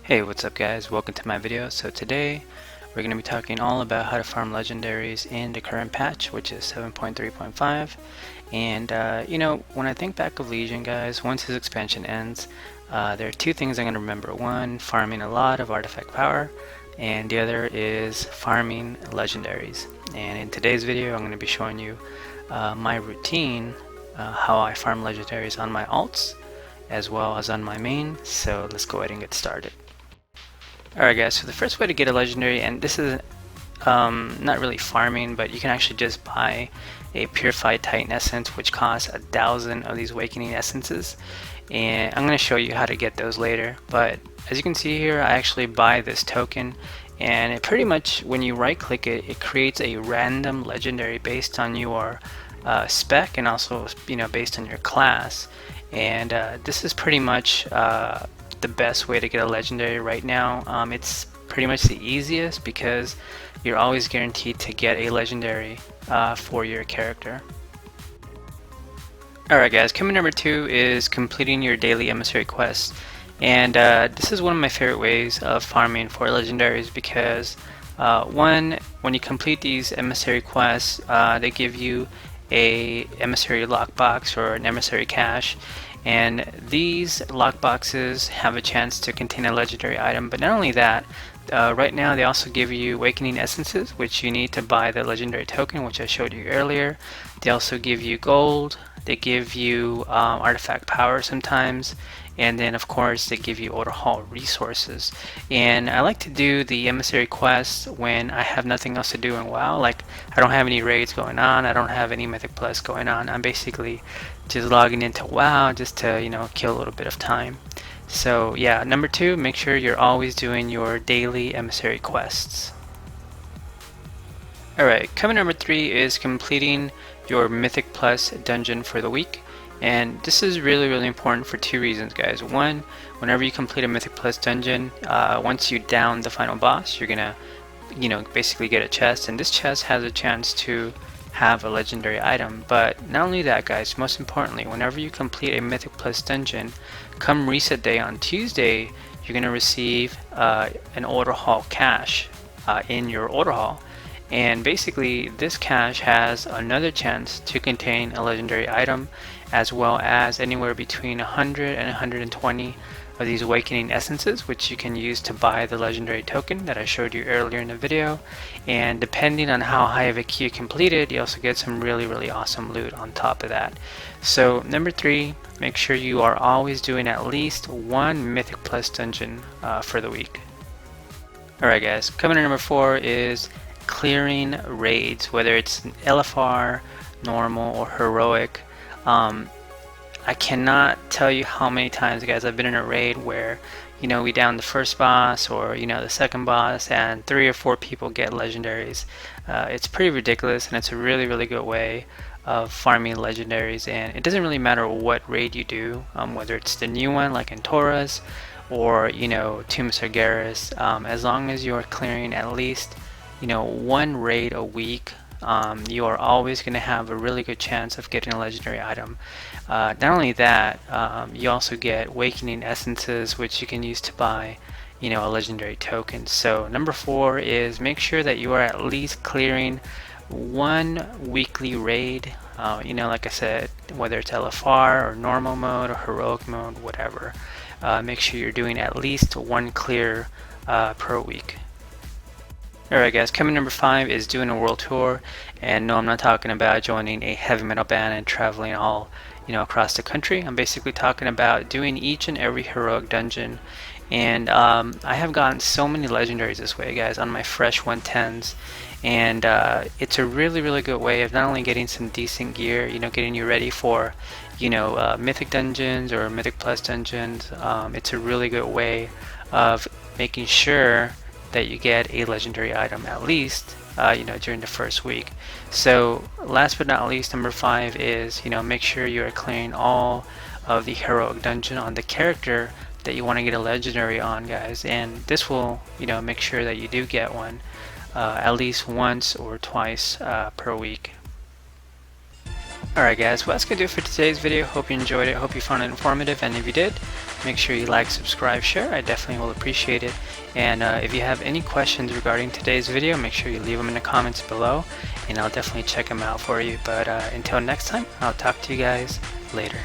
Hey, what's up guys? Welcome to my video. So today we're going to be talking all about how to farm legendaries in the current patch, which is 7.3.5. And when I think back of Legion, guys, once his expansion ends, there are two things I'm going to remember. One, farming a lot of artifact power, and the other is farming legendaries. And in today's video I'm going to be showing you my routine, how I farm legendaries on my alts as well as on my main. So let's go ahead and get started. Alright guys, so the first way to get a legendary, and this is not really farming, but you can actually just buy a purified titan essence which costs 1,000 of these awakening essences, and I'm going to show you how to get those later. But as you can see here, I actually buy this token, and it pretty much, when you right click it, it creates a random legendary based on your spec, and also based on your class. And this is pretty much the best way to get a legendary right now. It's pretty much the easiest because you're always guaranteed to get a legendary for your character. Alright guys, coming number 2 is completing your daily emissary quests. And this is one of my favorite ways of farming for legendaries because one, when you complete these emissary quests, they give you a emissary lockbox or an emissary cache, and these lockboxes have a chance to contain a legendary item. But not only that, right now they also give you awakening essences, which you need to buy the legendary token, which I showed you earlier. They also give you gold, they give you artifact power sometimes, and then of course they give you order hall resources. And I like to do the emissary quests when I have nothing else to do in WoW. Like, I don't have any raids going on, I don't have any Mythic Plus going on. I'm basically just logging into WoW just to kill a little bit of time. So yeah, number 2, make sure you're always doing your daily emissary quests. Alright, coming number 3 is completing your Mythic Plus dungeon for the week. And this is really important for 2 reasons, guys. One, whenever you complete a Mythic Plus dungeon, once you down the final boss, you're gonna basically get a chest, and this chest has a chance to have a legendary item. But not only that, guys, most importantly, whenever you complete a Mythic Plus dungeon, come reset day on Tuesday, you're gonna receive an order hall cache in your order hall. And basically this cache has another chance to contain a legendary item, as well as anywhere between 100 and 120 of these awakening essences, which you can use to buy the legendary token that I showed you earlier in the video. And depending on how high of a queue completed, you also get some really awesome loot on top of that. So number 3, make sure you are always doing at least one Mythic Plus dungeon for the week. Alright guys, coming to number 4 is clearing raids, whether it's LFR, normal, or heroic. I cannot tell you how many times, guys, I've been in a raid where we down the first boss or the second boss, and 3 or 4 people get legendaries. It's pretty ridiculous, and it's a really good way of farming legendaries. And it doesn't really matter what raid you do, whether it's the new one like in Taurus or Tomb of Sargeras, as long as you're clearing at least one raid a week, you are always going to have a really good chance of getting a legendary item. Not only that, you also get awakening essences, which you can use to buy a legendary token. So number 4 is make sure that you are at least clearing one weekly raid. Like I said, whether it's LFR or normal mode or heroic mode, whatever, make sure you're doing at least one clear per week. Alright guys, coming number 5 is doing a world tour. And no, I'm not talking about joining a heavy metal band and traveling all across the country. I'm basically talking about doing each and every heroic dungeon. And I have gotten so many legendaries this way, guys, on my fresh 110s. And it's a really good way of not only getting some decent gear, getting you ready for Mythic Dungeons or Mythic Plus dungeons. It's a really good way of making sure that you get a legendary item at least during the first week. So last but not least, number 5 is make sure you are clearing all of the heroic dungeon on the character that you want to get a legendary on, guys. And this will make sure that you do get one at least once or twice per week. Alright guys, well that's going to do it for today's video. Hope you enjoyed it, hope you found it informative, and if you did, make sure you like, subscribe, share. I definitely will appreciate it. And if you have any questions regarding today's video, make sure you leave them in the comments below, and I'll definitely check them out for you. But until next time, I'll talk to you guys later.